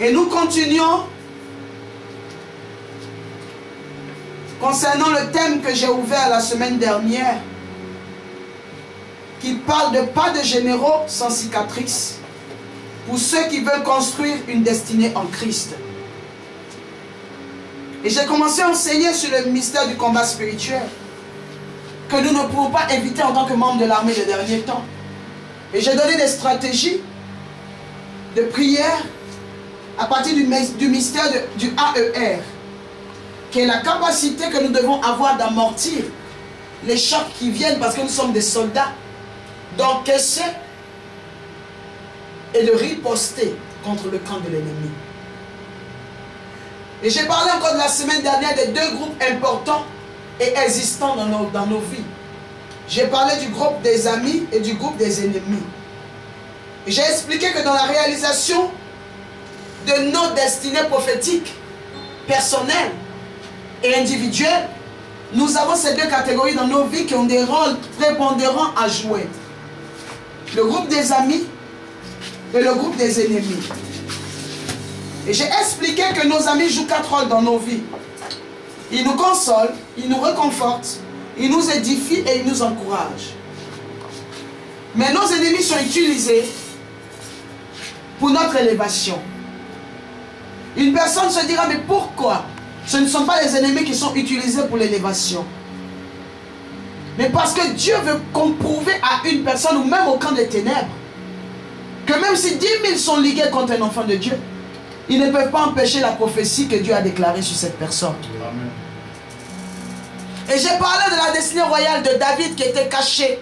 Et nous continuons concernant le thème que j'ai ouvert la semaine dernière, qui parle de pas de généraux sans cicatrices, pour ceux qui veulent construire une destinée en Christ. Et j'ai commencé à enseigner sur le mystère du combat spirituel, que nous ne pouvons pas éviter en tant que membres de l'armée des derniers temps. Et j'ai donné des stratégies de prière à partir du mystère du AER, qui est la capacité que nous devons avoir d'amortir les chocs qui viennent parce que nous sommes des soldats, d'encaisser et de riposter contre le camp de l'ennemi. Et j'ai parlé encore de la semaine dernière des deux groupes importants et existants dans nos vies. J'ai parlé du groupe des amis et du groupe des ennemis. Et j'ai expliqué que dans la réalisation de nos destinées prophétiques, personnelles et individuelles, nous avons ces deux catégories dans nos vies qui ont des rôles prépondérants à jouer. Le groupe des amis et le groupe des ennemis. Et j'ai expliqué que nos amis jouent 4 rôles dans nos vies. Ils nous consolent, ils nous réconfortent, ils nous édifient et ils nous encouragent. Mais nos ennemis sont utilisés pour notre élévation. Une personne se dira, mais pourquoi ce ne sont pas les ennemis qui sont utilisés pour l'élévation? Mais parce que Dieu veut prouver à une personne, ou même au camp des ténèbres, que même si 10 000 sont ligués contre un enfant de Dieu, ils ne peuvent pas empêcher la prophétie que Dieu a déclarée sur cette personne. Amen. Et j'ai parlé de la destinée royale de David qui était cachée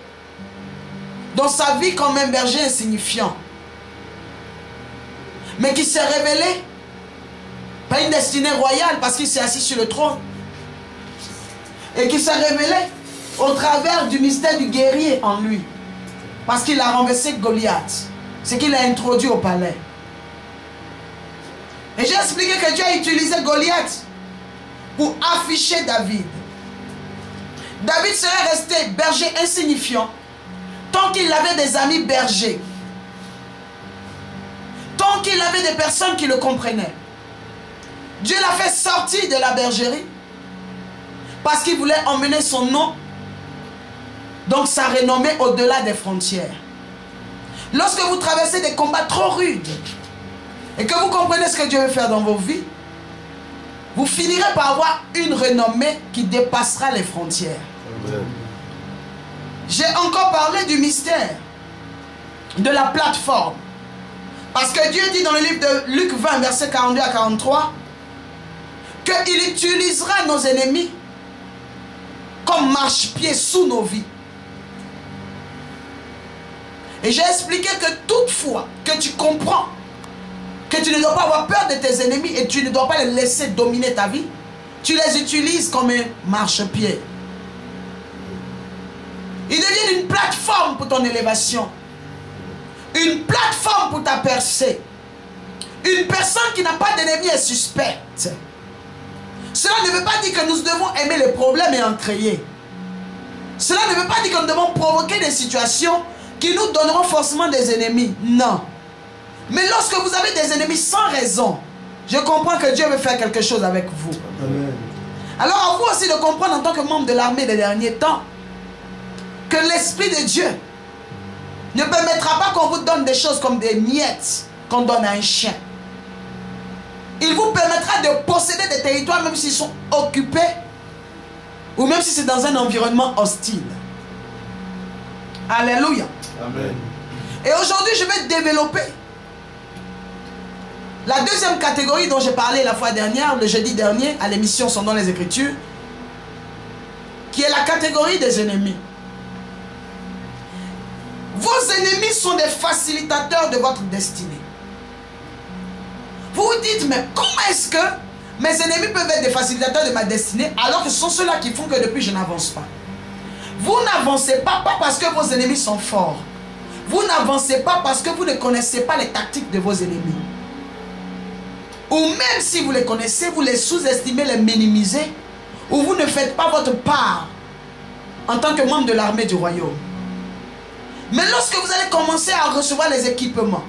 dans sa vie comme un berger insignifiant, mais qui s'est révélé pas une destinée royale parce qu'il s'est assis sur le trône, et qui s'est révélé au travers du mystère du guerrier en lui, parce qu'il a renversé Goliath, c'est qu'il a introduit au palais. Et j'ai expliqué que Dieu a utilisé Goliath pour afficher David. David serait resté berger insignifiant tant qu'il avait des amis bergers, tant qu'il avait des personnes qui le comprenaient. Dieu l'a fait sortir de la bergerie parce qu'il voulait emmener son nom, donc sa renommée, au-delà des frontières. Lorsque vous traversez des combats trop rudes et que vous comprenez ce que Dieu veut faire dans vos vies, vous finirez par avoir une renommée qui dépassera les frontières. J'ai encore parlé du mystère de la plateforme, parce que Dieu dit dans le livre de Luc 20, versets 42 à 43, qu'il utilisera nos ennemis comme marchepied sous nos vies. Et j'ai expliqué que toutefois que tu comprends que tu ne dois pas avoir peur de tes ennemis et tu ne dois pas les laisser dominer ta vie, tu les utilises comme un marchepied. Ils deviennent une plateforme pour ton élévation, une plateforme pour ta percée. Une personne qui n'a pas d'ennemi est suspecte. Cela ne veut pas dire que nous devons aimer les problèmes et en créer. Cela ne veut pas dire que nous devons provoquer des situations qui nous donneront forcément des ennemis. Non. Mais lorsque vous avez des ennemis sans raison, je comprends que Dieu veut faire quelque chose avec vous. Amen. Alors à vous aussi de comprendre en tant que membre de l'armée des derniers temps que l'Esprit de Dieu ne permettra pas qu'on vous donne des choses comme des miettes qu'on donne à un chien. Il vous permettra de posséder des territoires même s'ils sont occupés ou même si c'est dans un environnement hostile. Alléluia. Amen. Et aujourd'hui, je vais développer la deuxième catégorie dont j'ai parlé la fois dernière, le jeudi dernier, à l'émission Sondons les Écritures, qui est la catégorie des ennemis. Vos ennemis sont des facilitateurs de votre destinée. Vous vous dites, mais comment est-ce que mes ennemis peuvent être des facilitateurs de ma destinée alors que ce sont ceux-là qui font que depuis je n'avance pas? Vous n'avancez pas parce que vos ennemis sont forts. Vous n'avancez pas parce que vous ne connaissez pas les tactiques de vos ennemis. Ou même si vous les connaissez, vous les sous-estimez, les minimisez, ou vous ne faites pas votre part en tant que membre de l'armée du royaume. Mais lorsque vous allez commencer à recevoir les équipements,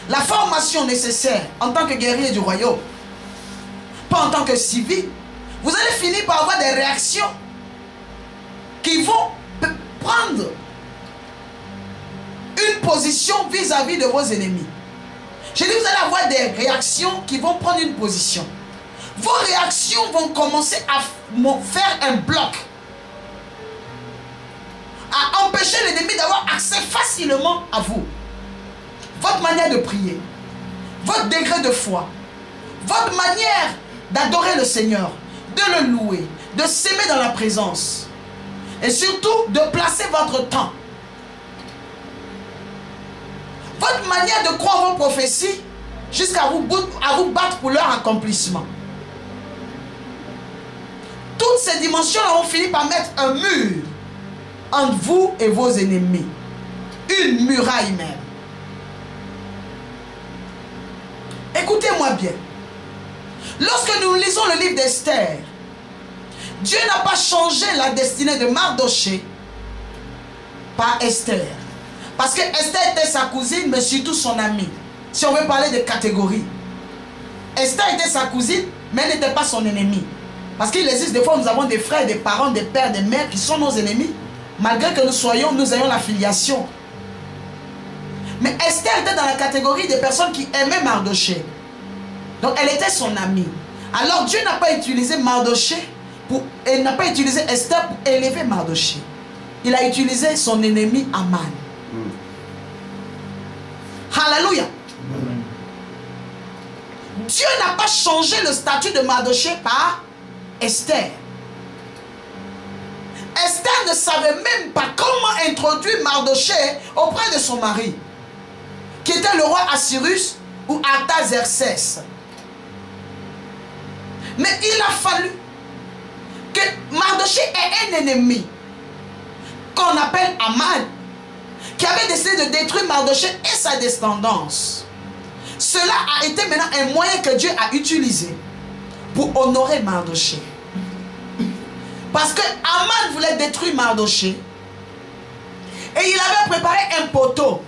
la formation nécessaire en tant que guerrier du royaume, pas en tant que civil, vous allez finir par avoir des réactions qui vont prendre une position vis-à-vis de vos ennemis. Je dis, vous allez avoir des réactions qui vont prendre une position. Vos réactions vont commencer à faire un bloc, à empêcher l'ennemi d'avoir accès facilement à vous. Votre manière de prier, votre degré de foi, votre manière d'adorer le Seigneur, de le louer, de s'aimer dans la présence, et surtout de placer votre temps. Votre manière de croire vos prophéties jusqu'à vous battre pour leur accomplissement. Toutes ces dimensions-là ont fini par mettre un mur entre vous et vos ennemis. Une muraille même. Écoutez-moi bien. Lorsque nous lisons le livre d'Esther, Dieu n'a pas changé la destinée de Mardoché par Esther. Parce que Esther était sa cousine, mais surtout son amie. Si on veut parler de catégorie. Esther était sa cousine, mais elle n'était pas son ennemie. Parce qu'il existe des fois, nous avons des frères, des parents, des pères, des mères qui sont nos ennemis, malgré que nous ayons la filiation. Mais Esther était dans la catégorie des personnes qui aimaient Mardoché. Donc elle était son amie. Alors Dieu n'a pas utilisé il n'a pas utilisé Esther pour élever Mardoché. Il a utilisé son ennemi Aman. Alléluia. Dieu n'a pas changé le statut de Mardoché par Esther. Esther ne savait même pas comment introduire Mardoché auprès de son mari, qui était le roi Assyrus ou Artaxerxès. Mais il a fallu que Mardoché ait un ennemi qu'on appelle Aman, qui avait décidé de détruire Mardoché et sa descendance. Cela a été maintenant un moyen que Dieu a utilisé pour honorer Mardoché. Parce que Aman voulait détruire Mardoché et il avait préparé un poteau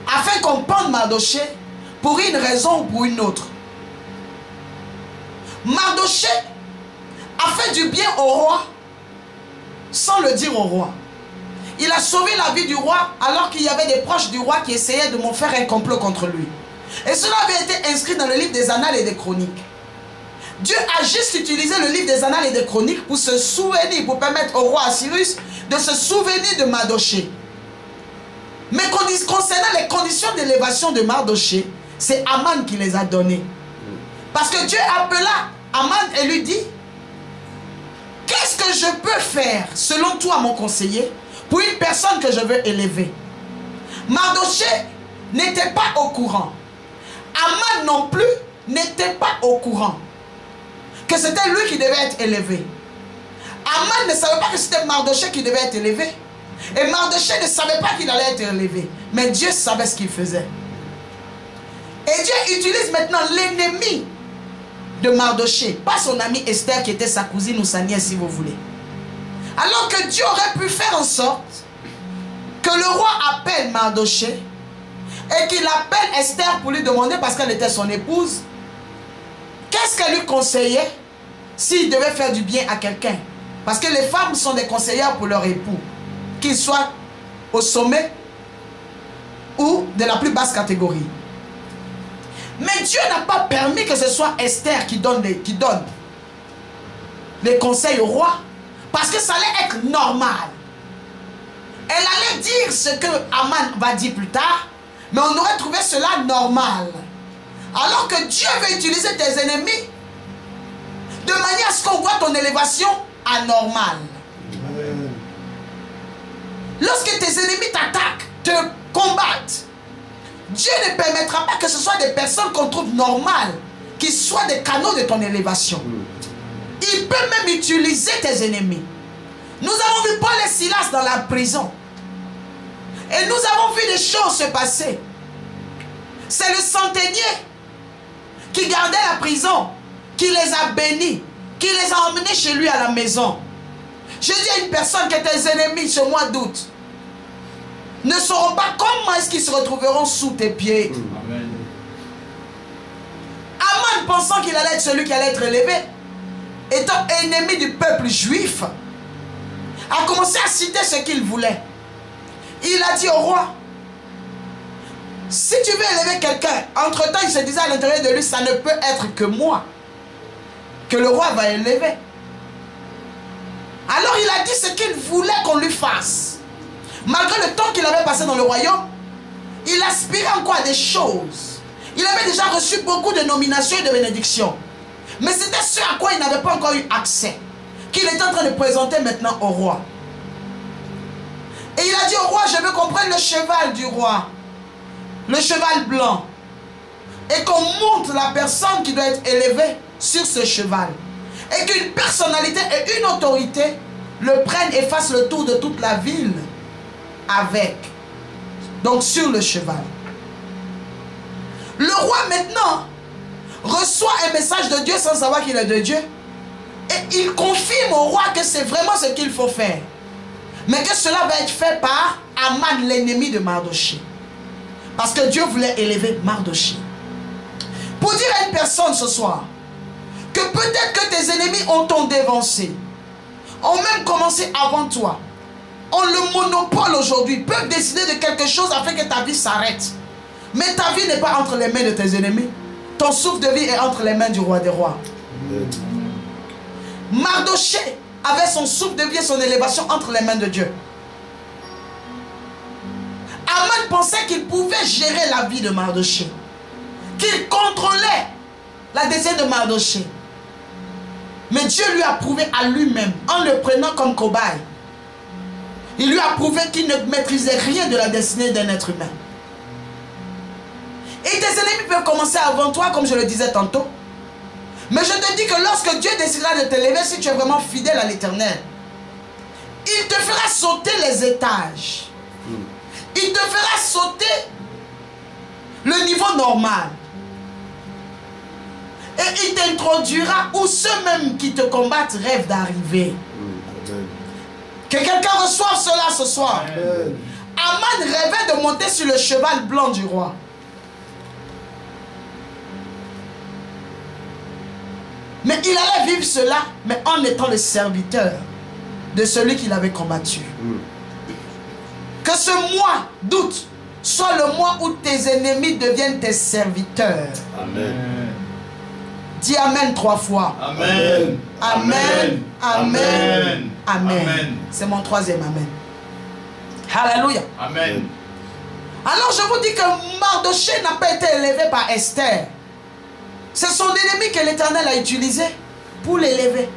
afin qu'on pende Mardoché pour une raison ou pour une autre. Mardoché a fait du bien au roi sans le dire au roi. Il a sauvé la vie du roi alors qu'il y avait des proches du roi qui essayaient de faire un complot contre lui. Et cela avait été inscrit dans le livre des Annales et des Chroniques. Dieu a juste utilisé le livre des Annales et des Chroniques pour se souvenir, pour permettre au roi Assyrus de se souvenir de Mardoché. Mais concernant les conditions d'élévation de Mardoché, c'est Aman qui les a données. Parce que Dieu appela Aman et lui dit: qu'est-ce que je peux faire selon toi, mon conseiller, pour une personne que je veux élever? Mardoché n'était pas au courant. Aman non plus n'était pas au courant que c'était lui qui devait être élevé. Aman ne savait pas que c'était Mardoché qui devait être élevé. Et Mardoché ne savait pas qu'il allait être élevé. Mais Dieu savait ce qu'il faisait. Et Dieu utilise maintenant l'ennemi de Mardoché, pas son amie Esther qui était sa cousine ou sa nièce si vous voulez. Alors que Dieu aurait pu faire en sorte que le roi appelle Mardoché et qu'il appelle Esther pour lui demander, parce qu'elle était son épouse, qu'est-ce qu'elle lui conseillait s'il devait faire du bien à quelqu'un. Parce que les femmes sont des conseillères pour leur époux, qu'ils soient au sommet ou de la plus basse catégorie. Mais Dieu n'a pas permis que ce soit Esther qui donne les conseils au roi, parce que ça allait être normal. Elle allait dire ce que Aman va dire plus tard, mais on aurait trouvé cela normal. Alors que Dieu veut utiliser tes ennemis de manière à ce qu'on voit ton élévation anormale. Lorsque tes ennemis t'attaquent, te combattent, Dieu ne permettra pas que ce soit des personnes qu'on trouve normales, qui soient des canaux de ton élévation. Il peut même utiliser tes ennemis. Nous avons vu Paul et Silas dans la prison. Et nous avons vu des choses se passer. C'est le centenier qui gardait la prison, qui les a bénis, qui les a emmenés chez lui à la maison. Je dis à une personne que tes ennemis ce mois d'août, ne sauront pas comment est-ce qu'ils se retrouveront sous tes pieds. Amen. Aman, pensant qu'il allait être celui qui allait être élevé, étant ennemi du peuple juif, a commencé à citer ce qu'il voulait. Il a dit au roi, si tu veux élever quelqu'un, entre-temps il se disait à l'intérieur de lui, ça ne peut être que moi, que le roi va élever. Alors il a dit ce qu'il voulait qu'on lui fasse. Malgré le temps qu'il avait passé dans le royaume, il aspirait encore à des choses. Il avait déjà reçu beaucoup de nominations et de bénédictions. Mais c'était ce à quoi il n'avait pas encore eu accès, qu'il était en train de présenter maintenant au roi. Et il a dit au roi, je veux qu'on prenne le cheval du roi, le cheval blanc, et qu'on monte la personne qui doit être élevée sur ce cheval. Et qu'une personnalité et une autorité le prennent et fassent le tour de toute la ville avec. Donc sur le cheval. Le roi maintenant reçoit un message de Dieu sans savoir qu'il est de Dieu. Et il confirme au roi que c'est vraiment ce qu'il faut faire. Mais que cela va être fait par Aman, l'ennemi de Mardochée. Parce que Dieu voulait élever Mardochée. Pour dire à une personne ce soir que peut-être que tes ennemis ont dévancé, ont même commencé avant toi, ont le monopole aujourd'hui, peuvent décider de quelque chose afin que ta vie s'arrête. Mais ta vie n'est pas entre les mains de tes ennemis. Ton souffle de vie est entre les mains du roi des rois. Mardochée avait son souffle de vie et son élévation entre les mains de Dieu. Aman pensait qu'il pouvait gérer la vie de Mardochée, qu'il contrôlait la destinée de Mardochée. Mais Dieu lui a prouvé à lui-même, en le prenant comme cobaye, il lui a prouvé qu'il ne maîtrisait rien de la destinée d'un être humain. Et tes ennemis peuvent commencer avant toi, comme je le disais tantôt. Mais je te dis que lorsque Dieu décidera de t'élever, si tu es vraiment fidèle à l'Éternel, il te fera sauter les étages. Il te fera sauter le niveau normal. Et il t'introduira où ceux-mêmes qui te combattent rêvent d'arriver. Que quelqu'un reçoive cela ce soir. Amen. Aman rêvait de monter sur le cheval blanc du roi. Mais il allait vivre cela, mais en étant le serviteur de celui qu'il avait combattu. Que ce mois d'août soit le mois où tes ennemis deviennent tes serviteurs. Amen. Dis Amen 3 fois. Amen. Amen. Amen. Amen. Amen. C'est mon 3e Amen. Alléluia. Amen. Alors je vous dis que Mardochée n'a pas été élevé par Esther. C'est son ennemi que l'Éternel a utilisé pour l'élever.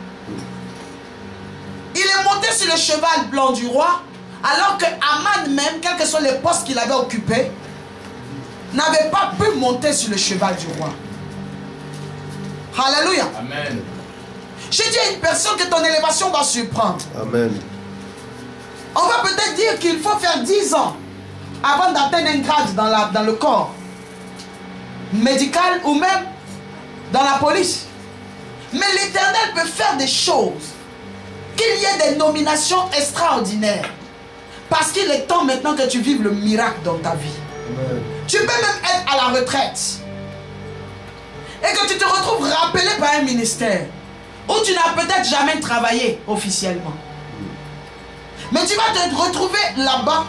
Il est monté sur le cheval blanc du roi, alors que Aman même, quels que soient les postes qu'il avait occupés, n'avait pas pu monter sur le cheval du roi. Alléluia. Amen. J'ai dit à une personne que ton élévation va surprendre. Amen. On va peut-être dire qu'il faut faire 10 ans avant d'atteindre un grade dans le corps médical ou même dans la police. Mais l'Éternel peut faire des choses, qu'il y ait des nominations extraordinaires, parce qu'il est temps maintenant que tu vives le miracle dans ta vie. Amen. Tu peux même être à la retraite et que tu te retrouves rappelé par un ministère où tu n'as peut-être jamais travaillé officiellement. Mais tu vas te retrouver là-bas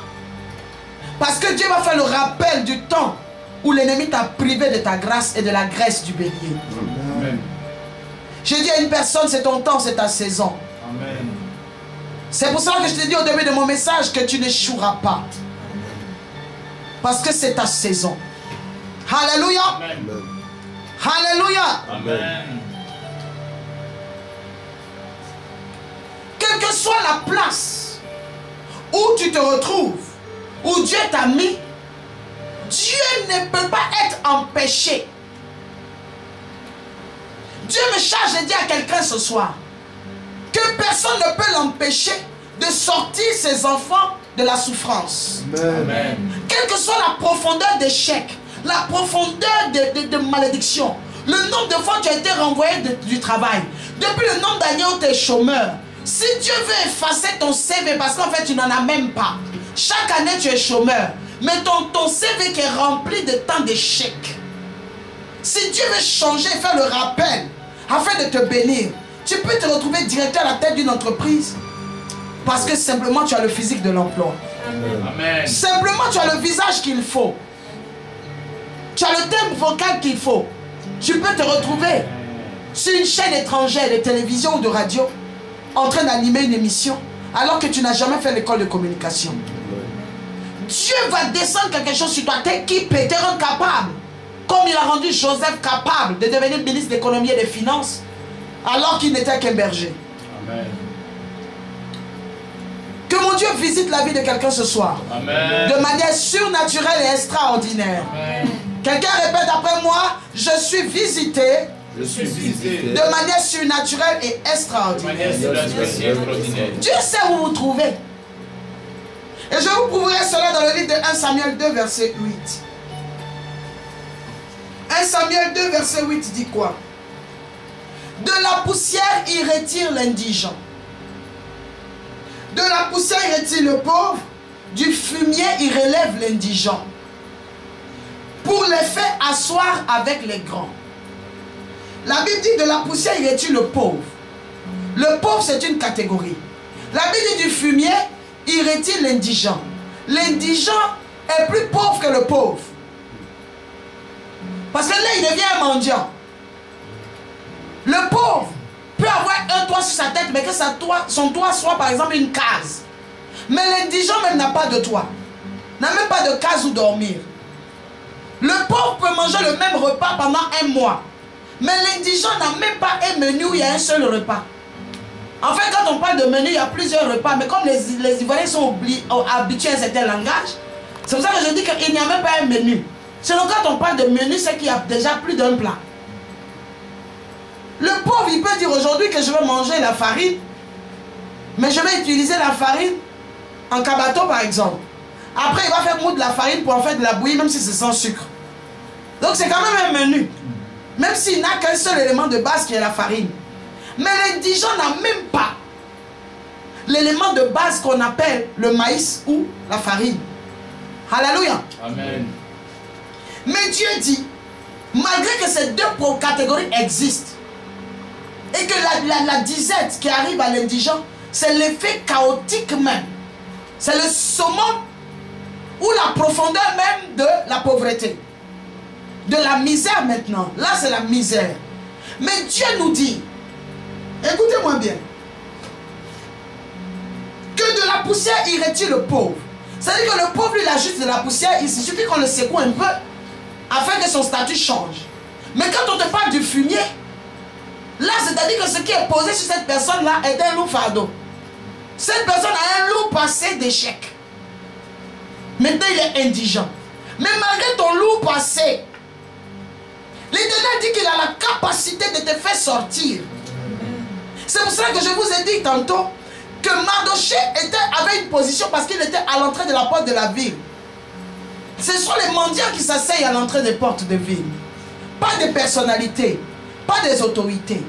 parce que Dieu va faire le rappel du temps où l'ennemi t'a privé de ta grâce et de la graisse du bélier. Amen. J'ai dit à une personne, c'est ton temps, c'est ta saison. Amen. C'est pour ça que je t'ai dit au début de mon message que tu n'échoueras pas. Parce que c'est ta saison. Alléluia. Amen. Alléluia. Amen. Quelle que soit la place où tu te retrouves, où Dieu t'a mis, Dieu ne peut pas être empêché. Dieu me charge de dire à quelqu'un ce soir que personne ne peut l'empêcher de sortir ses enfants de la souffrance. Amen. Quelle que soit la profondeur d'échec, la profondeur de malédiction, le nombre de fois tu as été renvoyé du travail, depuis le nombre d'années où tu es chômeur, si Dieu veut effacer ton CV parce qu'en fait tu n'en as même pas, Chaque année, tu es chômeur. Mais ton CV qui est rempli de tant d'échecs. Si Dieu veut changer et faire le rappel afin de te bénir, tu peux te retrouver directeur à la tête d'une entreprise parce que simplement tu as le physique de l'emploi. Amen. Simplement tu as le visage qu'il faut. Tu as le thème vocal qu'il faut. Tu peux te retrouver sur une chaîne étrangère de télévision ou de radio en train d'animer une émission alors que tu n'as jamais fait l'école de communication. Dieu va descendre quelque chose sur toi, t'équiper, te rendre capable. Comme il a rendu Joseph capable de devenir ministre de l'économie et des finances alors qu'il n'était qu'un berger. Amen. Que mon Dieu visite la vie de quelqu'un ce soir. Amen. De manière surnaturelle et extraordinaire. Amen. Quelqu'un répète après moi, je suis visité. Je suis visité De manière surnaturelle et extraordinaire. Dieu sait où vous trouvez. Et je vous prouverai cela dans le livre de 1 Samuel 2, verset 8. 1 Samuel 2, verset 8 dit quoi? De la poussière, il retire l'indigent. De la poussière, il retire le pauvre. Du fumier, il relève l'indigent. Pour les faire asseoir avec les grands. La Bible dit de la poussière, il retire le pauvre. Le pauvre, c'est une catégorie. La Bible dit du fumier, il retire l'indigent. L'indigent est plus pauvre que le pauvre. Parce que là, il devient un mendiant. Le pauvre peut avoir un toit sur sa tête, mais que son toit soit par exemple une case. Mais l'indigent même n'a pas de toit. N'a même pas de case où dormir. Le pauvre peut manger le même repas pendant un mois. Mais l'indigent n'a même pas un menu où il y a un seul repas. En fait, quand on parle de menu, il y a plusieurs repas. Mais comme les Ivoiriens sont habitués à un certain langage, c'est pour ça que je dis qu'il n'y a même pas un menu. Sinon, quand on parle de menu, c'est qu'il y a déjà plus d'un plat. Le pauvre, il peut dire aujourd'hui que je vais manger la farine, mais je vais utiliser la farine en cabato, par exemple. Après, il va faire moudre la farine pour en faire de la bouillie, même si c'est sans sucre. Donc, c'est quand même un menu. Même s'il n'a qu'un seul élément de base qui est la farine. Mais l'indigent n'a même pas l'élément de base qu'on appelle le maïs ou la farine. Alléluia. Amen. Mais Dieu dit, malgré que ces deux catégories existent, et que la disette qui arrive à l'indigent, c'est l'effet chaotique même. C'est le summum ou la profondeur même de la pauvreté. De la misère maintenant. Là, c'est la misère. Mais Dieu nous dit, écoutez-moi bien, que de la poussière, il retire le pauvre. C'est-à-dire que le pauvre, il a juste de la poussière, il suffit qu'on le secoue un peu afin que son statut change. Mais quand on te parle du fumier, là, c'est-à-dire que ce qui est posé sur cette personne-là est un lourd fardeau. Cette personne a un lourd passé d'échec. Maintenant, il est indigent. Mais malgré ton lourd passé, l'Éternel dit qu'il a la capacité de te faire sortir. C'est pour cela que je vous ai dit tantôt que Mardoché avait une position parce qu'il était à l'entrée de la porte de la ville. Ce sont les mendiants qui s'asseyent à l'entrée des portes de ville. Pas des personnalités, pas des autorités.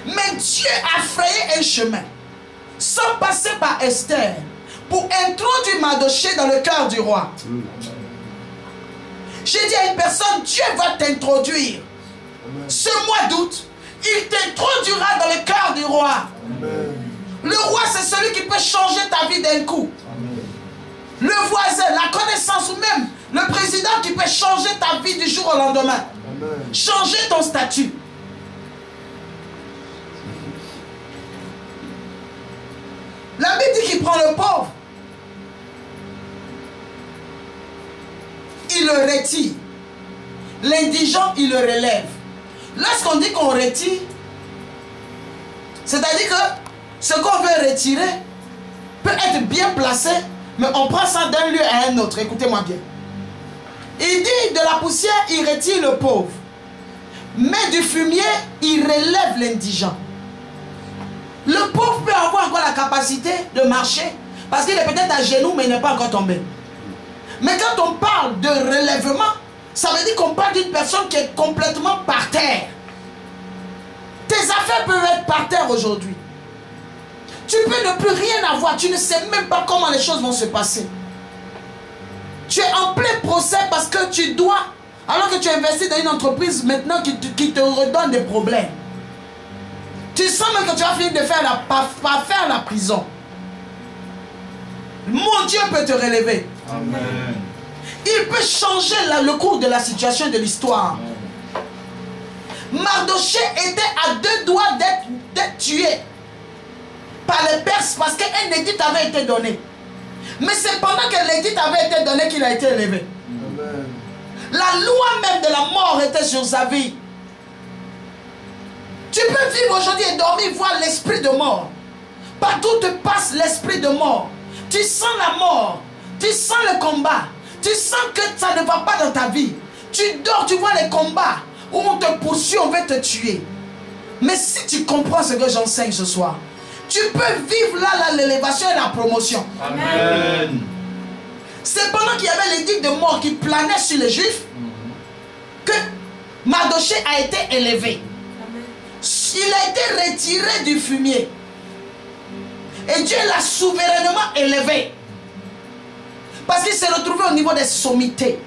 Mais Dieu a frayé un chemin, sans passer par Esther, pour introduire Mardoché dans le cœur du roi. J'ai dit à une personne, Dieu va t'introduire. Ce mois d'août, il t'introduira dans le cœur du roi. Amen. Le roi, c'est celui qui peut changer ta vie d'un coup. Amen. Le voisin, la connaissance ou même le président qui peut changer ta vie du jour au lendemain. Amen. Changer ton statut. La Bible dit qu'il prend le pauvre. Il le retire. L'indigent, il le relève. Lorsqu'on dit qu'on retire, c'est-à-dire que ce qu'on veut retirer peut être bien placé, mais on prend ça d'un lieu à un autre. Écoutez-moi bien. Il dit de la poussière, il retire le pauvre. Mais du fumier, il relève l'indigent. Le pauvre peut avoir encore la capacité de marcher, parce qu'il est peut-être à genoux, mais il n'est pas encore tombé. Mais quand on parle de relèvement, ça veut dire qu'on parle d'une personne qui est complètement par terre. Tes affaires peuvent être par terre aujourd'hui. Tu peux ne plus rien avoir. Tu ne sais même pas comment les choses vont se passer. Tu es en plein procès parce que tu dois, alors que tu investis dans une entreprise maintenant qui te redonne des problèmes. Tu sens même que tu vas finir de faire pas faire la prison. Mon Dieu peut te relever. Amen. Il peut changer le cours de la situation et de l'histoire. Mardochée était à 2 doigts d'être tué par les Perses parce qu'un édit avait été donné. Mais c'est pendant que l'édit avait été donné qu'il a été élevé. Amen. La loi même de la mort était sur sa vie. Tu peux vivre aujourd'hui et dormir, voir l'esprit de mort. Partout où te passe l'esprit de mort. Tu sens la mort. Tu sens le combat. Tu sens que ça ne va pas dans ta vie. Tu dors, tu vois les combats où on te poursuit, on veut te tuer. Mais si tu comprends ce que j'enseigne ce soir, tu peux vivre là l'élévation et la promotion. Amen. C'est pendant qu'il y avait l'édit de mort qui planait sur les Juifs que Mardochée a été élevé. Il a été retiré du fumier. Et Dieu l'a souverainement élevé. Parce qu'il s'est retrouvé au niveau des sommités.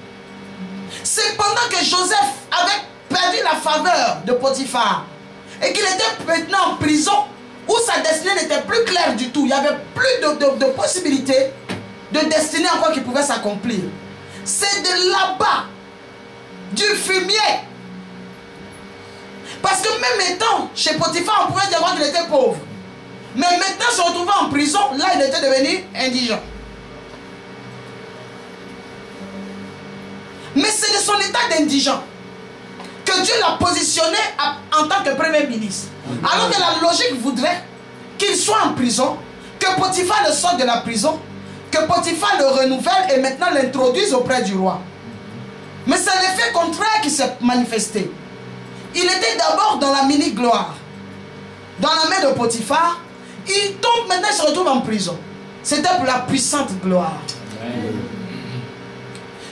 C'est pendant que Joseph avait perdu la faveur de Potiphar et qu'il était maintenant en prison où sa destinée n'était plus claire du tout. Il n'y avait plus de possibilité de destinée encore qui pouvait s'accomplir. C'est de là-bas, du fumier. Parce que même étant chez Potiphar, on pouvait dire qu'il était pauvre. Mais maintenant, se retrouvant en prison, là, il était devenu indigent. Mais c'est de son état d'indigent que Dieu l'a positionné en tant que premier ministre. Alors que la logique voudrait qu'il soit en prison, que Potiphar le sorte de la prison, que Potiphar le renouvelle et maintenant l'introduise auprès du roi. Mais c'est l'effet contraire qui s'est manifesté. Il était d'abord dans la mini-gloire, dans la main de Potiphar. Il tombe, maintenant il se retrouve en prison. C'était pour la puissante gloire. Amen.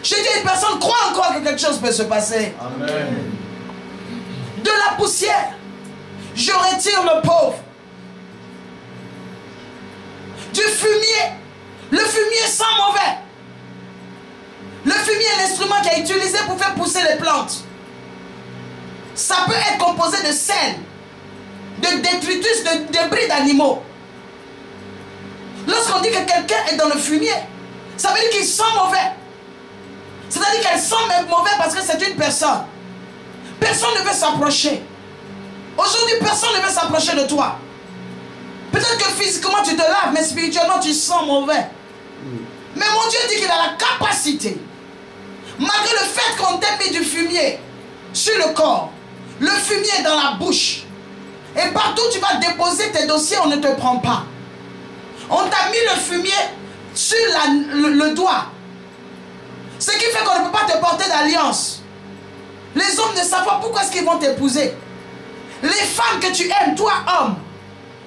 Je dis à une personne, crois encore que quelque chose peut se passer. Amen. De la poussière, je retire le pauvre. Du fumier, le fumier sent mauvais. Le fumier est l'instrument qui est utilisé pour faire pousser les plantes. Ça peut être composé de sel, de détritus, de débris d'animaux. Lorsqu'on dit que quelqu'un est dans le fumier, ça veut dire qu'il sent mauvais. C'est-à-dire qu'elle sent même mauvais parce que c'est une personne. Personne ne veut s'approcher. Aujourd'hui, personne ne veut s'approcher de toi. Peut-être que physiquement tu te laves, mais spirituellement tu sens mauvais. Mais mon Dieu dit qu'il a la capacité, malgré le fait qu'on t'ait mis du fumier sur le corps, le fumier dans la bouche, et partout où tu vas déposer tes dossiers, on ne te prend pas. On t'a mis le fumier sur le doigt. Ce qui fait qu'on ne peut pas te porter d'alliance. Les hommes ne savent pas pourquoi est-ce qu'ils vont t'épouser. Les femmes que tu aimes, toi homme,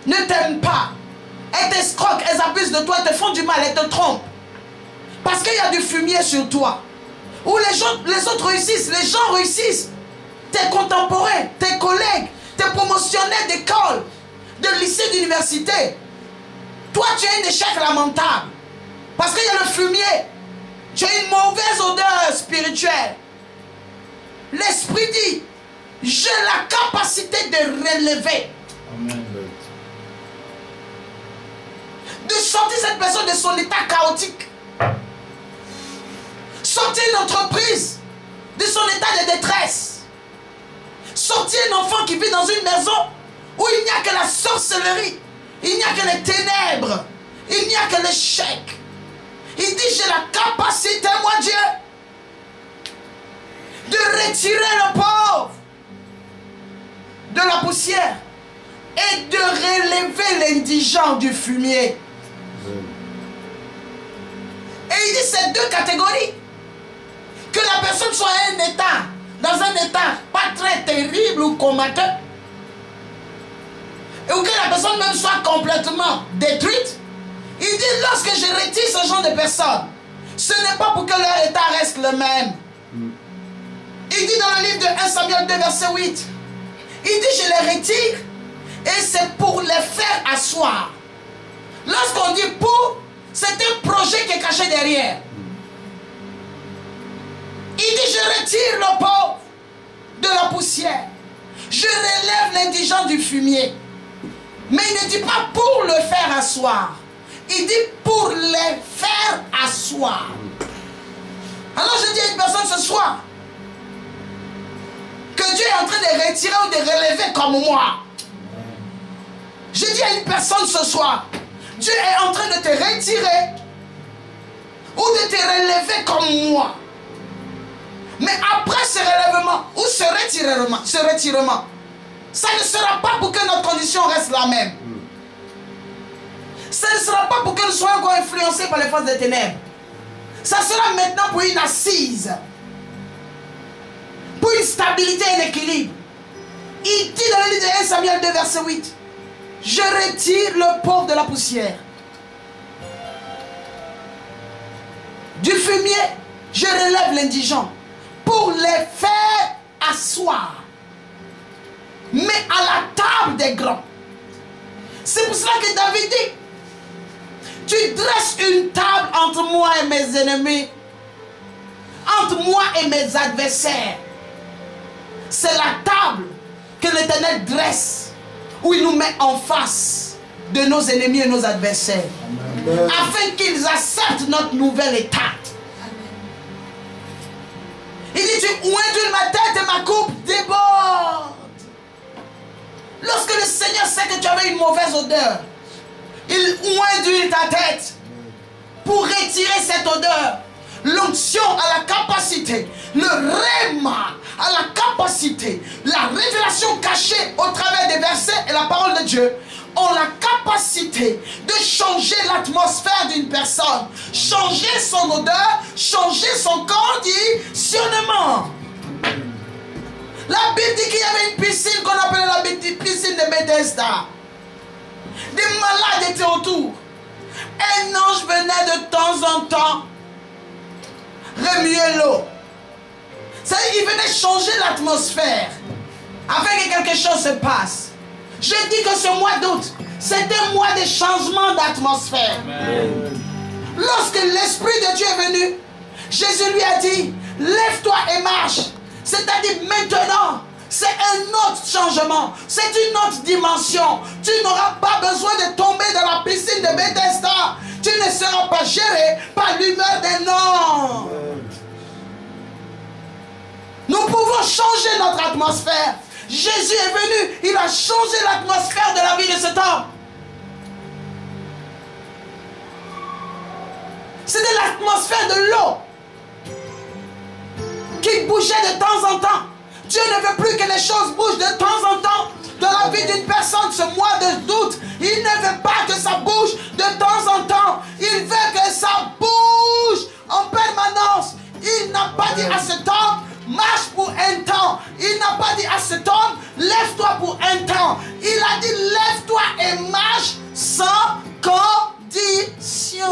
ne t'aiment pas. Elles t'escroquent, elles abusent de toi, elles te font du mal, elles te trompent. Parce qu'il y a du fumier sur toi. Où les autres réussissent, les gens réussissent. Tes contemporains, tes collègues, tes promotionnaires d'école, de lycée, d'université. Toi, tu as un échec lamentable. Parce qu'il y a le fumier. Tu as une mauvaise odeur spirituelle. L'Esprit dit, j'ai la capacité de relever. Amen. De sortir cette personne de son état chaotique. Sortir une entreprise de son état de détresse. Sortir un enfant qui vit dans une maison où il n'y a que la sorcellerie. Il n'y a que les ténèbres. Il n'y a que l'échec. Il dit, j'ai la capacité, moi Dieu, de retirer le pauvre de la poussière et de relever l'indigent du fumier. Et il dit, c'est deux catégories. Que la personne soit dans un état pas très terrible ou comateux, ou que la personne même soit complètement détruite. Il dit, lorsque je retire ce genre de personnes, ce n'est pas pour que leur état reste le même. Il dit dans le livre de 1 Samuel 2, verset 8, il dit, je les retire et c'est pour les faire asseoir Lorsqu'on dit pour, c'est un projet qui est caché derrière. Il dit, je retire le pauvre de la poussière. Je relève l'indigent du fumier. Mais il ne dit pas pour le faire asseoir. Il dit pour les faire asseoir. Alors je dis à une personne ce soir que Dieu est en train de retirer ou de relever comme moi. Je dis à une personne ce soir, Dieu est en train de te retirer ou de te relever comme moi. Mais après ce relèvement ou ce retirement, ça ne sera pas pour que notre condition reste la même. Ça ne sera pas pour que nous soyons encore influencés par les forces des ténèbres. Ça sera maintenant pour une assise, pour une stabilité et un équilibre. Il dit dans le livre de 1 Samuel 2 verset 8, je retire le pauvre de la poussière. Du fumier, je relève l'indigent pour les faire asseoir. Mais à la table des grands. C'est pour cela que David dit, tu dresses une table entre moi et mes ennemis, entre moi et mes adversaires. C'est la table que l'Éternel dresse, où il nous met en face de nos ennemis et nos adversaires. Amen. Afin qu'ils acceptent notre nouvel état. Il dit, tu oindules ma tête et ma coupe déborde. Lorsque le Seigneur sait que tu avais une mauvaise odeur, il oinduit ta tête pour retirer cette odeur. L'onction a la capacité, le rhéma a la capacité, la révélation cachée au travers des versets et la parole de Dieu ont la capacité de changer l'atmosphère d'une personne, changer son odeur, changer son conditionnement. La Bible dit qu'il y avait une piscine qu'on appelait la piscine de Bethesda. Des malades étaient autour. Un ange venait de temps en temps remuer l'eau. Il venait changer l'atmosphère afin que quelque chose se passe. Je dis que ce mois d'août, c'est un mois de changement d'atmosphère. Lorsque l'Esprit de Dieu est venu, Jésus lui a dit, lève-toi et marche. C'est-à-dire maintenant, c'est un autre changement, c'est une autre dimension. Tu n'auras pas besoin de tomber dans la piscine de Bethesda. Tu ne seras pas géré par l'humeur d'un homme. Nous pouvons changer notre atmosphère. Jésus est venu, il a changé l'atmosphère de la vie de cet homme. C'était l'atmosphère de l'eau qui bougeait de temps en temps. Dieu ne veut plus que les choses bougent de temps en temps dans la vie d'une personne. Ce mois de doute, il ne veut pas que ça bouge de temps en temps. Il veut que ça bouge en permanence. Il n'a pas dit à cet homme, marche pour un temps. Il n'a pas dit à cet homme, lève-toi pour un temps. Il a dit, lève-toi et marche sans condition.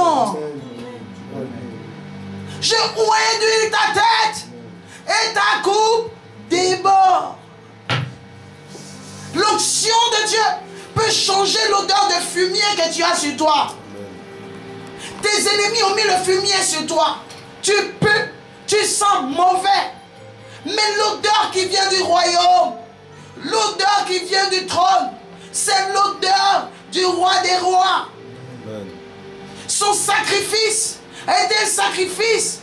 Je oinduis ta tête et ta coupe déborde. L'onction de Dieu peut changer l'odeur de fumier que tu as sur toi. Tes ennemis ont mis le fumier sur toi. Tu peux, tu sens mauvais. Mais l'odeur qui vient du royaume, l'odeur qui vient du trône, c'est l'odeur du roi des rois. Amen. Son sacrifice a été un sacrifice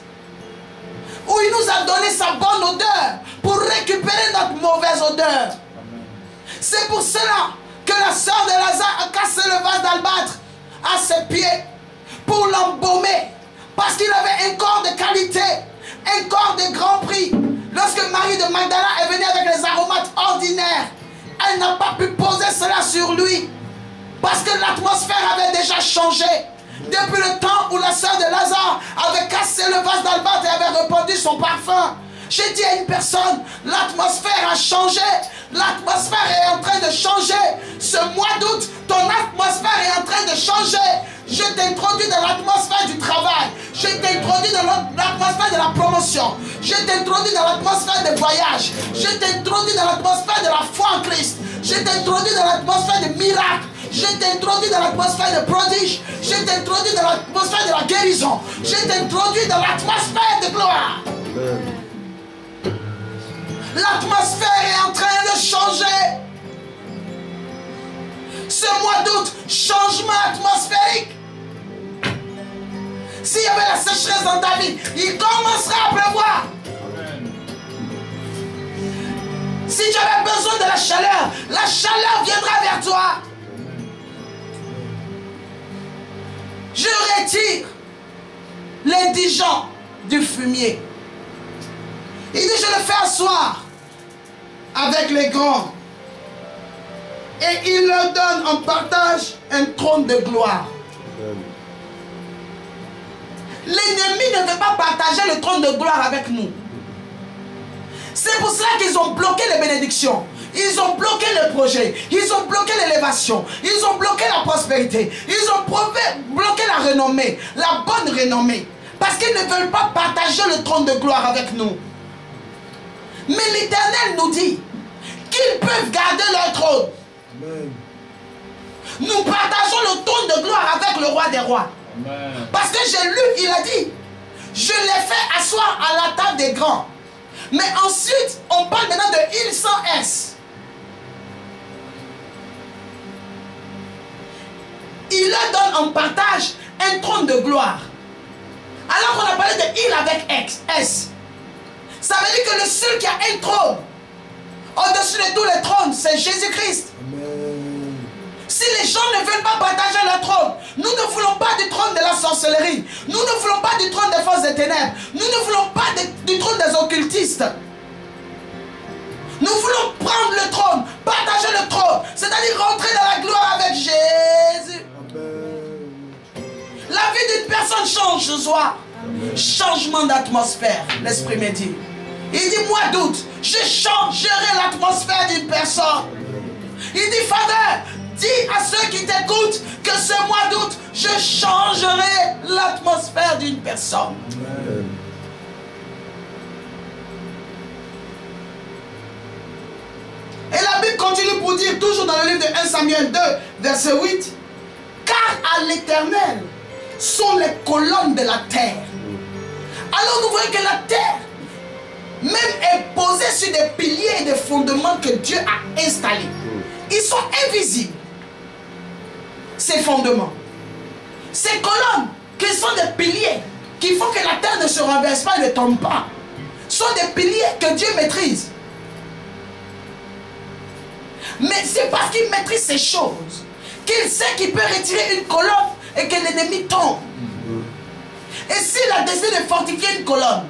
où il nous a donné sa bonne odeur pour récupérer notre mauvaise odeur. C'est pour cela que la sœur de Lazare a cassé le vase d'albâtre à ses pieds pour l'embaumer, parce qu'il avait un corps de qualité, un corps de grand prix. Lorsque Marie de Magdala est venue avec les aromates ordinaires, elle n'a pas pu poser cela sur lui, parce que l'atmosphère avait déjà changé. Depuis le temps où la sœur de Lazare avait cassé le vase d'albâtre et avait répandu son parfum, j'ai dit à une personne, l'atmosphère a changé, l'atmosphère est en train de changer. Ce mois d'août, ton atmosphère est en train de changer. Je t'introduis dans l'atmosphère du travail, je t'introduis dans l'atmosphère de la promotion, je t'introduis dans l'atmosphère des voyages, je t'introduis dans l'atmosphère de la foi en Christ, je t'introduis dans l'atmosphère des miracles, Je t'introduis dans l'atmosphère de prodige. Je t'introduis dans l'atmosphère de la guérison. Je t'introduis dans l'atmosphère de gloire. L'atmosphère est en train de changer. Ce mois d'août, changement atmosphérique. S'il y avait la sécheresse dans ta vie, il commencera à pleuvoir. Amen. Si tu avais besoin de la chaleur viendra vers toi. Je retire l'indigent du fumier. Il dit, je le fais asseoir avec les grands. Et il leur donne en partage un trône de gloire. L'ennemi ne veut pas partager le trône de gloire avec nous. C'est pour cela qu'ils ont bloqué les bénédictions. Ils ont bloqué le projet. Ils ont bloqué l'élévation. Ils ont bloqué la prospérité. Ils ont bloqué la renommée. La bonne renommée. Parce qu'ils ne veulent pas partager le trône de gloire avec nous. Mais l'Éternel nous dit qu'ils peuvent garder leur trône. Amen. Nous partageons le trône de gloire avec le roi des rois. Amen. Parce que j'ai lu, il a dit, je l'ai fait asseoir à la table des grands. Mais ensuite, on parle maintenant de il sans S. Il leur donne en partage un trône de gloire. Alors qu'on a parlé de il avec S. Ça veut dire que le seul qui a un trône, au-dessus de tous les trônes, c'est Jésus-Christ. Si les gens ne veulent pas partager leur trône, nous ne voulons pas du trône de la sorcellerie. Nous ne voulons pas du trône des forces des ténèbres. Nous ne voulons pas du trône des occultistes. Nous voulons prendre le trône, partager le trône, c'est-à-dire rentrer dans la gloire avec Jésus. La vie d'une personne change ce soir. Changement d'atmosphère, l'Esprit me dit. Il dit, mois d'août, je changerai l'atmosphère d'une personne. Il dit, Father, dis à ceux qui t'écoutent que ce mois d'août, je changerai l'atmosphère d'une personne. Et la Bible continue pour dire, toujours dans le livre de 1 Samuel 2, verset 8, car à l'Éternel sont les colonnes de la terre. Alors nous voyons que la terre même est posée sur des piliers et des fondements que Dieu a installés. Ils sont invisibles. Ces fondements, ces colonnes qui sont des piliers qui font que la terre ne se renverse pas et ne tombe pas, sont des piliers que Dieu maîtrise. Mais c'est parce qu'il maîtrise ces choses qu'il sait qu'il peut retirer une colonne et que l'ennemi tombe. Et s'il a décidé de fortifier une colonne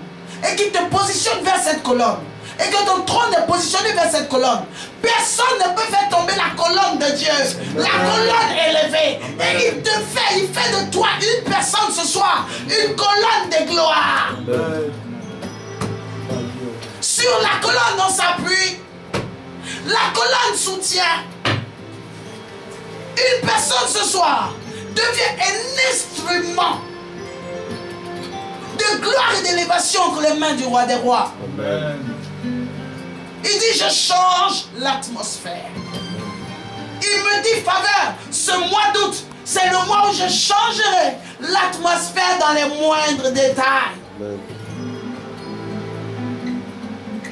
et qu'il te positionne vers cette colonne et que ton trône est positionné vers cette colonne, personne ne peut faire tomber la colonne de Dieu. La colonne élevée. Et il fait de toi une personne ce soir, une colonne de gloire. Sur la colonne on s'appuie. La colonne soutient. Une personne ce soir devient un instrument de gloire et d'élévation entre les mains du roi des rois. Amen. Il dit, je change l'atmosphère. Il me dit, faveur, ce mois d'août, c'est le mois où je changerai l'atmosphère dans les moindres détails. Amen.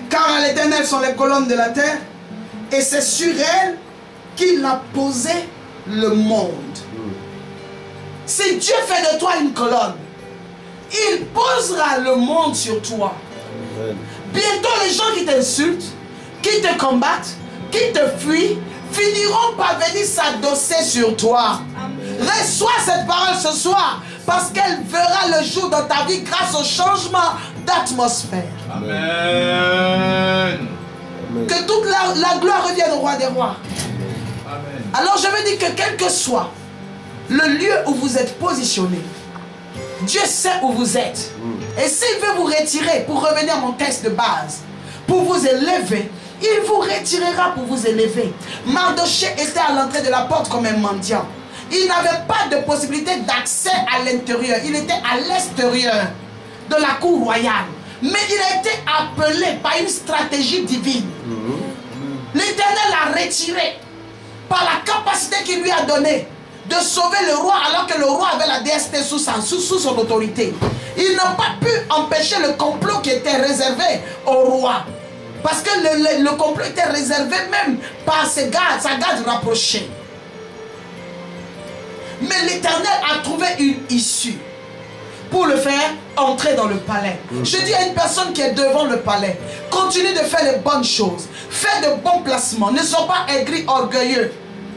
Car à l'Éternel sont les colonnes de la terre, et c'est sur elles qu'il a posé le monde. Si Dieu fait de toi une colonne, il posera le monde sur toi. Amen. Bientôt les gens qui t'insultent, qui te combattent, qui te fuient, finiront par venir s'adosser sur toi. Reçois cette parole ce soir, parce qu'elle verra le jour dans ta vie grâce au changement d'atmosphère. Amen. Que toute la gloire revienne au roi des rois. Amen. Alors je veux dire que quel que soit le lieu où vous êtes positionné, Dieu sait où vous êtes. Et s'il veut vous retirer pour revenir à mon texte de base, pour vous élever, il vous retirera pour vous élever. Mardochée était à l'entrée de la porte comme un mendiant. Il n'avait pas de possibilité d'accès à l'intérieur. Il était à l'extérieur de la cour royale. Mais il a été appelé par une stratégie divine. L'Éternel l'a retiré par la capacité qu'il lui a donnée de sauver le roi alors que le roi avait la DST sous son autorité. Il n'a pas pu empêcher le complot qui était réservé au roi. Parce que le complot était réservé même par sa garde rapprochée. Mais l'Éternel a trouvé une issue pour le faire entrer dans le palais. Je dis à une personne qui est devant le palais, continue de faire les bonnes choses. Fais de bons placements. Ne sois pas aigri, orgueilleux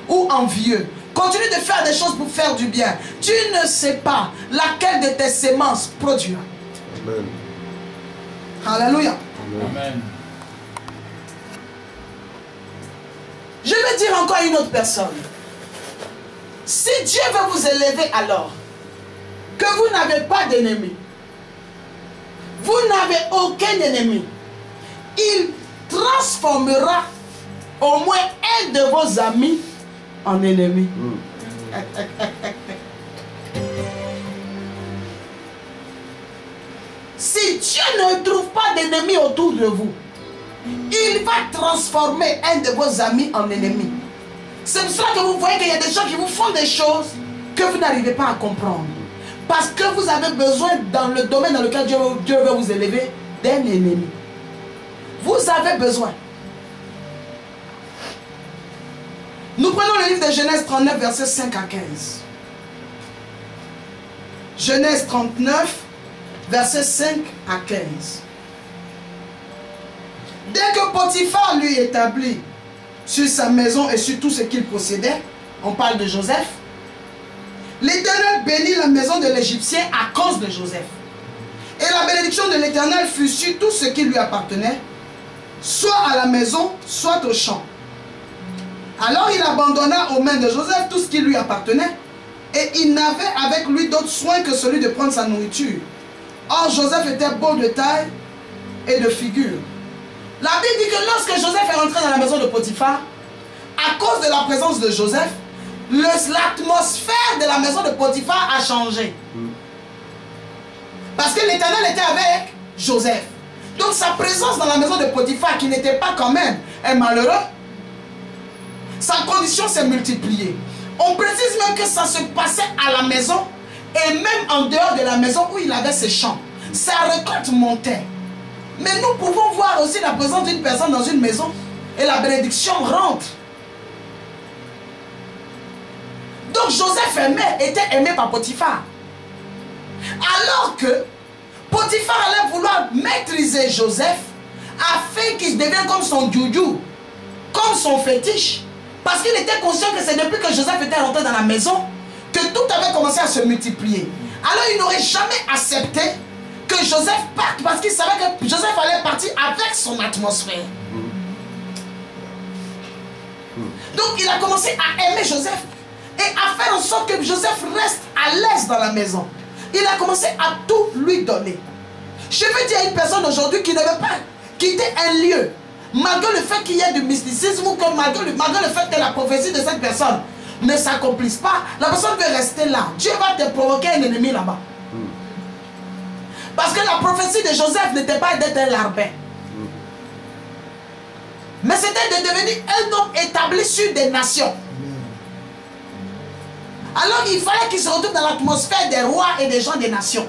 ou envieux. Continue de faire des choses pour faire du bien. Tu ne sais pas laquelle de tes semences produira. Amen. Alléluia. Amen. Je vais dire encore à une autre personne. Si Dieu veut vous élever alors, que vous n'avez pas d'ennemi, vous n'avez aucun ennemi, il transformera au moins un de vos amis en ennemi. Si Dieu ne trouve pas d'ennemis autour de vous, il va transformer un de vos amis en ennemi. C'est pour cela que vous voyez qu'il y a des gens qui vous font des choses que vous n'arrivez pas à comprendre. Parce que vous avez besoin, dans le domaine dans lequel Dieu veut vous élever, d'un ennemi. Vous avez besoin. Nous prenons le livre de Genèse 39, versets 5 à 15. Genèse 39, versets 5 à 15. Dès que Potiphar lui établit sur sa maison et sur tout ce qu'il possédait, on parle de Joseph, l'Éternel bénit la maison de l'Égyptien à cause de Joseph. Et la bénédiction de l'Éternel fut sur tout ce qui lui appartenait, soit à la maison, soit au champ. Alors il abandonna aux mains de Joseph tout ce qui lui appartenait, et il n'avait avec lui d'autre soin que celui de prendre sa nourriture. Or Joseph était beau de taille et de figure. La Bible dit que lorsque Joseph est rentré dans la maison de Potiphar, à cause de la présence de Joseph, l'atmosphère de la maison de Potiphar a changé. Parce que l'Éternel était avec Joseph. Donc sa présence dans la maison de Potiphar, qui n'était pas quand même un malheureux, sa condition s'est multipliée. On précise même que ça se passait à la maison et même en dehors de la maison où il avait ses champs. Sa récolte montait. Mais nous pouvons voir aussi la présence d'une personne dans une maison et la bénédiction rentre. Donc Joseph était aimé par Potiphar. Alors que Potiphar allait vouloir maîtriser Joseph afin qu'il devienne comme son joujou, comme son fétiche. Parce qu'il était conscient que c'est depuis que Joseph était rentré dans la maison que tout avait commencé à se multiplier. Alors il n'aurait jamais accepté que Joseph parte parce qu'il savait que Joseph allait partir avec son atmosphère. Donc il a commencé à aimer Joseph et à faire en sorte que Joseph reste à l'aise dans la maison. Il a commencé à tout lui donner. Je veux dire à une personne aujourd'hui qui ne veut pas quitter un lieu, malgré le fait qu'il y ait du mysticisme ou que malgré le fait que la prophétie de cette personne ne s'accomplisse pas, la personne veut rester là. Dieu va te provoquer un ennemi là-bas. Parce que la prophétie de Joseph n'était pas d'être un larbin. Mais c'était de devenir un homme établi sur des nations. Alors il fallait qu'il se retrouve dans l'atmosphère des rois et des gens des nations.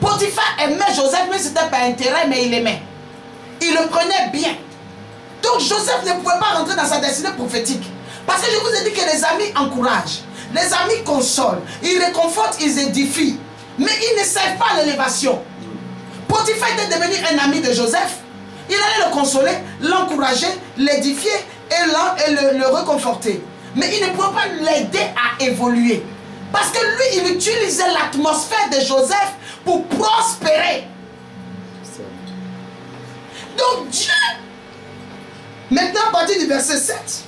Potiphar aimait Joseph, mais ce n'était pas intérêt, mais il aimait. Il le prenait bien. Donc Joseph ne pouvait pas rentrer dans sa destinée prophétique. Parce que je vous ai dit que les amis encouragent, les amis consolent, ils réconfortent, ils édifient. Mais ils ne servent pas l'élévation. Potiphar était devenu un ami de Joseph. Il allait le consoler, l'encourager, l'édifier et le réconforter. Mais il ne pouvait pas l'aider à évoluer. Parce que lui, il utilisait l'atmosphère de Joseph pour prospérer. Donc Dieu, maintenant à partir du verset 7,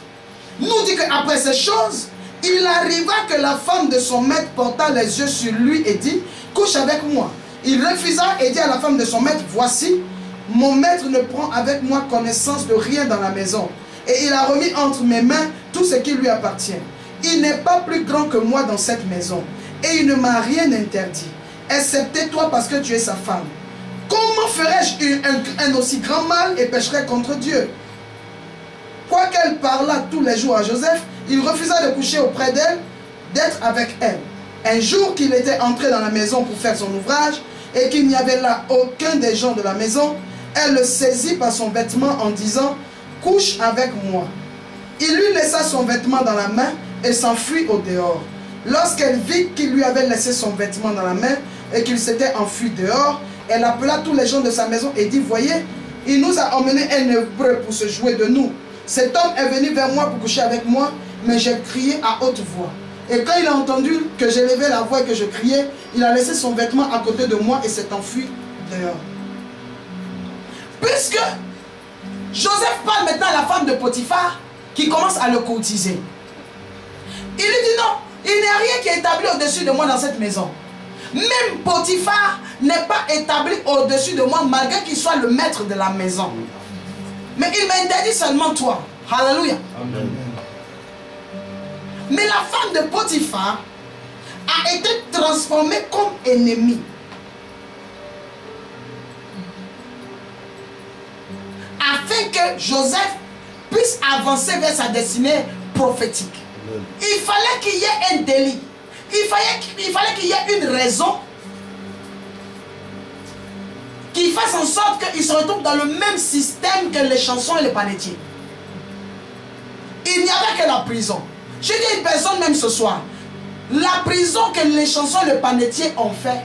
nous dit qu'après ces choses, il arriva que la femme de son maître porta les yeux sur lui et dit, couche avec moi. Il refusa et dit à la femme de son maître, voici, mon maître ne prend avec moi connaissance de rien dans la maison. Et il a remis entre mes mains tout ce qui lui appartient. Il n'est pas plus grand que moi dans cette maison. Et il ne m'a rien interdit, excepté toi parce que tu es sa femme. Comment ferais-je un aussi grand mal et pécherais contre Dieu? qu'elle parla tous les jours à Joseph, il refusa de coucher auprès d'elle, d'être avec elle. Un jour qu'il était entré dans la maison pour faire son ouvrage et qu'il n'y avait là aucun des gens de la maison, elle le saisit par son vêtement en disant « Couche avec moi ». Il lui laissa son vêtement dans la main et s'enfuit au dehors. Lorsqu'elle vit qu'il lui avait laissé son vêtement dans la main et qu'il s'était enfui dehors, elle appela tous les gens de sa maison et dit « Voyez, il nous a emmené un hébreu pour se jouer de nous. Cet homme est venu vers moi pour coucher avec moi, mais j'ai crié à haute voix. Et quand il a entendu que j'élevais la voix et que je criais, il a laissé son vêtement à côté de moi et s'est enfui dehors. » Puisque Joseph parle maintenant à la femme de Potiphar qui commence à le courtiser. Il lui dit non, il n'y a rien qui est établi au-dessus de moi dans cette maison. Même Potiphar n'est pas établi au-dessus de moi malgré qu'il soit le maître de la maison. Mais il m'interdit seulement toi. Alléluia. Amen. Mais la femme de Potiphar a été transformée comme ennemie. Afin que Joseph puisse avancer vers sa destinée prophétique. Amen. Il fallait qu'il y ait un délit. Il fallait qu'il y ait une raison qui fasse en sorte qu'il se retrouve dans le même système que les chansons et les panetiers. Il n'y avait que la prison. Je dis à une personne même ce soir, la prison que les chansons et les panetiers ont fait,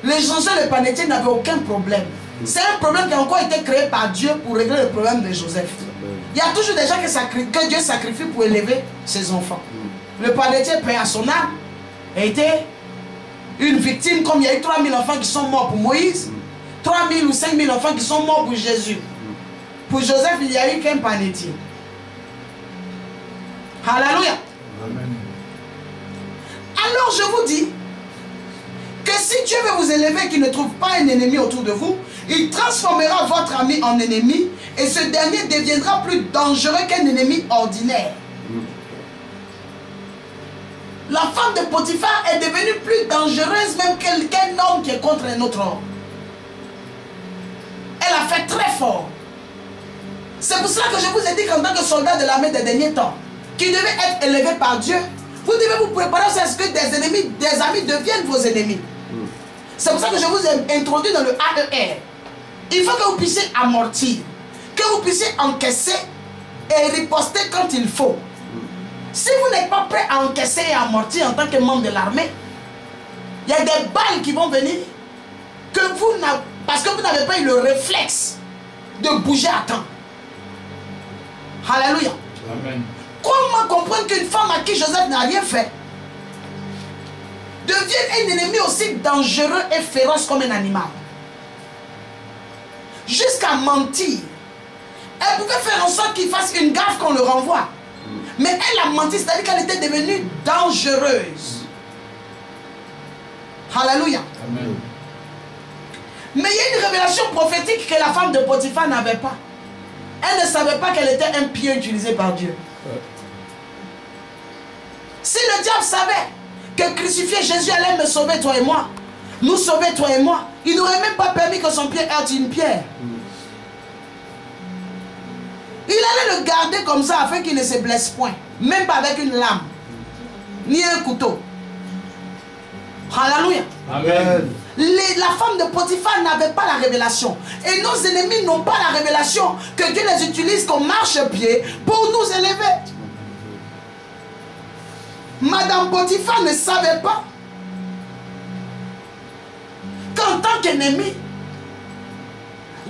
les chansons et les panetiers n'avaient aucun problème. C'est un problème qui a encore été créé par Dieu pour régler le problème de Joseph. Il y a toujours des gens que Dieu sacrifie pour élever ses enfants. Le panetier, paix à son âme, a été une victime, comme il y a eu 3000 enfants qui sont morts pour Moïse, 3000 ou 5000 enfants qui sont morts pour Jésus. Pour Joseph, il n'y a eu qu'un panetier. Alléluia. Amen. Alors je vous dis que si Dieu veut vous élever, qu'il ne trouve pas un ennemi autour de vous, il transformera votre ami en ennemi et ce dernier deviendra plus dangereux qu'un ennemi ordinaire. La femme de Potiphar est devenue plus dangereuse même qu'un homme qui est contre un autre homme. Elle a fait très fort. C'est pour cela que je vous ai dit qu'en tant que soldat de l'armée des derniers temps, qui devait être élevé par Dieu, vous devez vous préparer à ce que des ennemis, des amis deviennent vos ennemis. C'est pour ça que je vous ai introduit dans le AER. Il faut que vous puissiez amortir, que vous puissiez encaisser et riposter quand il faut. Si vous n'êtes pas prêt à encaisser et amortir en tant que membre de l'armée, il y a des balles qui vont venir que vous n'avez, parce que vous n'avez pas eu le réflexe de bouger à temps. Alléluia. Amen. Comment comprendre qu'une femme à qui Joseph n'a rien fait devienne un ennemi aussi dangereux et féroce comme un animal? Jusqu'à mentir. Elle pouvait faire en sorte qu'il fasse une gaffe qu'on le renvoie. Mais elle a menti, c'est-à-dire qu'elle était devenue dangereuse. Alléluia. Amen. Mais il y a une révélation prophétique que la femme de Potiphar n'avait pas. Elle ne savait pas qu'elle était un pieu utilisé par Dieu. Si le diable savait que crucifier Jésus allait me sauver, toi et moi, nous sauver, toi et moi, il n'aurait même pas permis que son pied heurte une pierre. Il allait le garder comme ça afin qu'il ne se blesse point. Même pas avec une lame. Ni un couteau. Alléluia. Amen. La femme de Potiphar n'avait pas la révélation. Et nos ennemis n'ont pas la révélation que Dieu les utilise comme marche-pied pour nous élever. Madame Potiphar ne savait pas qu'en tant qu'ennemi,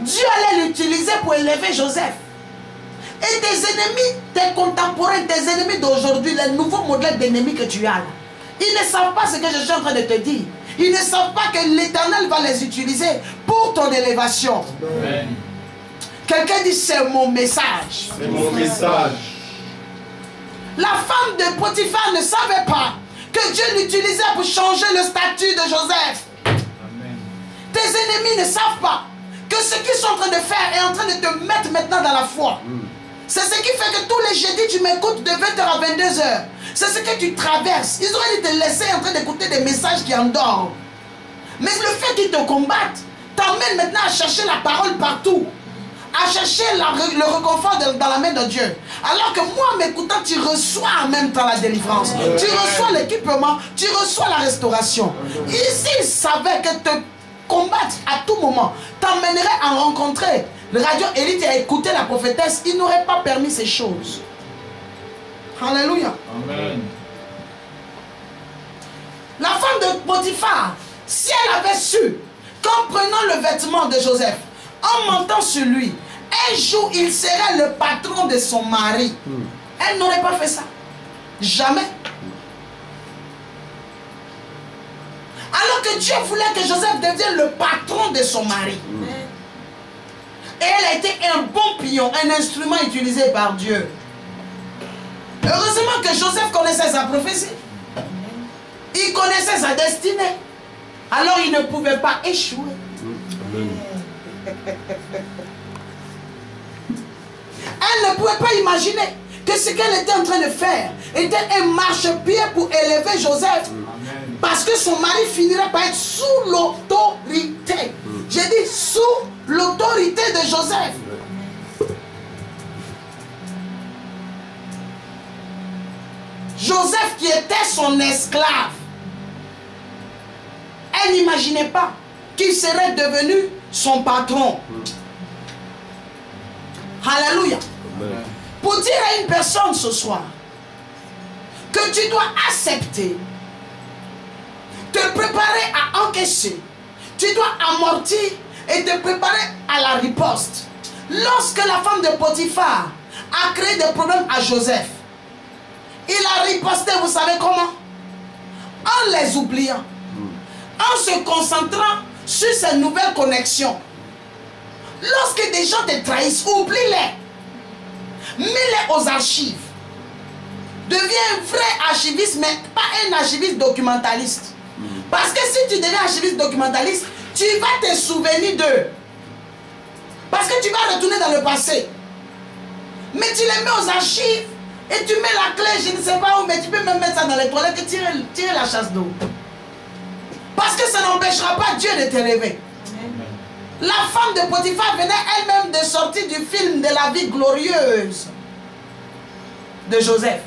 Dieu allait l'utiliser pour élever Joseph. Et tes ennemis, tes contemporains, tes ennemis d'aujourd'hui, les nouveaux modèles d'ennemis que tu as là, ils ne savent pas ce que je suis en train de te dire. Ils ne savent pas que l'Éternel va les utiliser pour ton élévation. Amen. Quelqu'un dit c'est mon message. C'est mon message. La femme de Potiphar ne savait pas que Dieu l'utilisait pour changer le statut de Joseph. Amen. Tes ennemis ne savent pas que ce qu'ils sont en train de faire est en train de te mettre maintenant dans la foi. C'est ce qui fait que tous les jeudis tu m'écoutes de 20h à 22h. C'est ce que tu traverses. Ils auraient dû te laisser en train d'écouter des messages qui endorment. Mais le fait qu'ils te combattent t'emmène maintenant à chercher la parole partout. à chercher le réconfort dans la main de Dieu. Alors que moi, m'écoutant, tu reçois en même temps la délivrance. Tu reçois l'équipement, tu reçois la restauration. Ici, il savait que te combattre à tout moment t'emmènerait à rencontrer le radio élite et à écouter la prophétesse. Il n'aurait pas permis ces choses. Alléluia. Amen. La femme de Potiphar, si elle avait su qu'en prenant le vêtement de Joseph, en montant sur lui, un jour il serait le patron de son mari, elle n'aurait pas fait ça. Jamais. Alors que Dieu voulait que Joseph devienne le patron de son mari. Et elle a été un bon pion, un instrument utilisé par Dieu. Heureusement que Joseph connaissait sa prophétie. Il connaissait sa destinée. Alors il ne pouvait pas échouer. Amen. Elle ne pouvait pas imaginer que ce qu'elle était en train de faire était un marchepied pour élever Joseph. Amen. Parce que son mari finirait par être sous l'autorité. J'ai dit sous l'autorité de Joseph. Joseph qui était son esclave. Elle n'imaginait pas qu'il serait devenu son patron. Alléluia. Amen. Pour dire à une personne ce soir que tu dois accepter, te préparer à encaisser, tu dois amortir et te préparer à la riposte. Lorsque la femme de Potiphar a créé des problèmes à Joseph, il a riposté, vous savez comment? En les oubliant, en se concentrant sur ces nouvelles connexions. Lorsque des gens te trahissent, oublie-les. Mets-les aux archives. Deviens un vrai archiviste, mais pas un archiviste documentaliste. Parce que si tu deviens archiviste documentaliste, tu vas te souvenir d'eux. Parce que tu vas retourner dans le passé. Mais tu les mets aux archives et tu mets la clé, je ne sais pas où, mais tu peux même mettre ça dans les toilettes et tirer la chasse d'eau. Parce que ça n'empêchera pas Dieu de t'élever. La femme de Potiphar venait elle-même de sortir du film de la vie glorieuse de Joseph.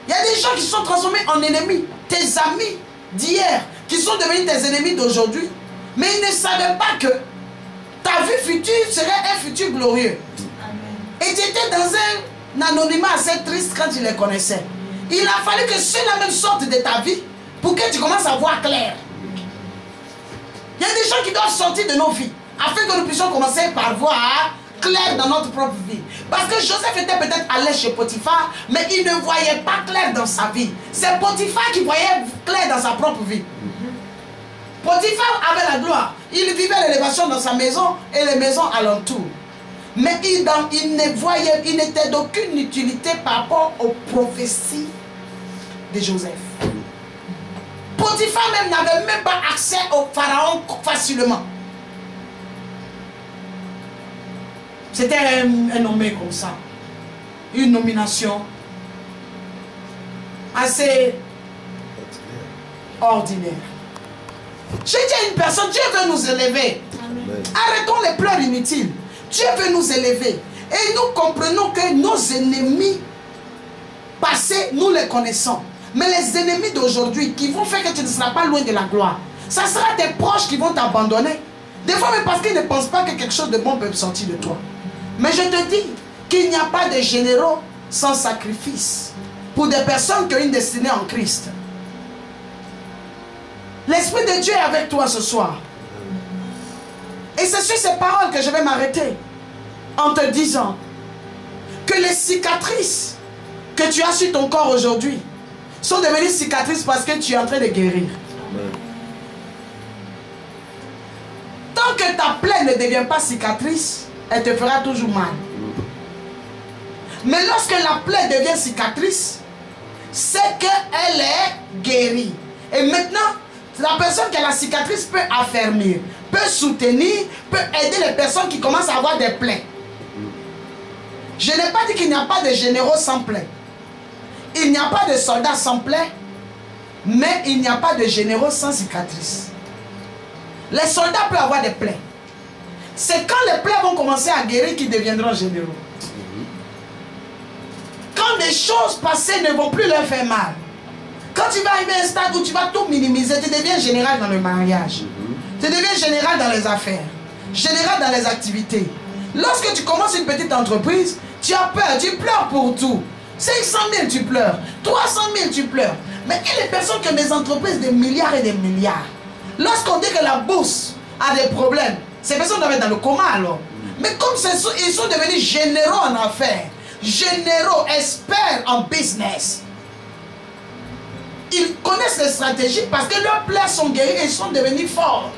Il y a des gens qui sont transformés en ennemis. Tes amis d'hier qui sont devenus tes ennemis d'aujourd'hui. Mais ils ne savaient pas que ta vie future serait un futur glorieux. Et tu étais dans un anonymat assez triste quand tu les connaissais. Il a fallu que ceux-là même sortent de ta vie pour que tu commences à voir clair. Il y a des gens qui doivent sortir de nos vies afin que nous puissions commencer par voir clair dans notre propre vie. Parce que Joseph était peut-être allé chez Potiphar, mais il ne voyait pas clair dans sa vie. C'est Potiphar qui voyait clair dans sa propre vie. Potiphar avait la gloire. Il vivait l'élévation dans sa maison et les maisons alentour. Mais il n'était d'aucune utilité par rapport aux prophéties de Joseph. Potiphar même n'avait même pas accès au pharaon facilement. C'était un nommé comme ça. Une nomination assez ordinaire. J'ai dit à une personne, Dieu veut nous élever. Amen. Arrêtons les pleurs inutiles. Dieu veut nous élever. Et nous comprenons que nos ennemis passés, nous les connaissons. Mais les ennemis d'aujourd'hui qui vont faire que tu ne seras pas loin de la gloire, ça sera tes proches qui vont t'abandonner. Des fois même parce qu'ils ne pensent pas que quelque chose de bon peut sortir de toi. Mais je te dis qu'il n'y a pas de généraux sans sacrifice pour des personnes qui ont une destinée en Christ. L'Esprit de Dieu est avec toi ce soir. Et c'est sur ces paroles que je vais m'arrêter en te disant que les cicatrices que tu as sur ton corps aujourd'hui sont devenues cicatrices parce que tu es en train de guérir. Amen. Tant que ta plaie ne devient pas cicatrice, elle te fera toujours mal. Mais lorsque la plaie devient cicatrice, c'est qu'elle est guérie. Et maintenant, la personne qui a la cicatrice peut affermir, peut soutenir, peut aider les personnes qui commencent à avoir des plaies. Je n'ai pas dit qu'il n'y a pas de généraux sans plaie. Il n'y a pas de soldats sans plaie, mais il n'y a pas de généraux sans cicatrice. Les soldats peuvent avoir des plaies. C'est quand les plaies vont commencer à guérir qu'ils deviendront généreux. Quand des choses passées ne vont plus leur faire mal. Quand tu vas arriver à un stade où tu vas tout minimiser, tu deviens général dans le mariage. Tu deviens général dans les affaires. Général dans les activités. Lorsque tu commences une petite entreprise, tu as peur, tu pleures pour tout. 500 000 tu pleures, 300 000 tu pleures. Mais il y a des personnes qui ont des entreprises de milliards et des milliards. Lorsqu'on dit que la bourse a des problèmes, ces personnes doivent être dans le coma alors. Mais comme ils sont devenus généraux en affaires, généraux, experts en business, ils connaissent les stratégies parce que leurs plaies sont guéries et ils sont devenus forts.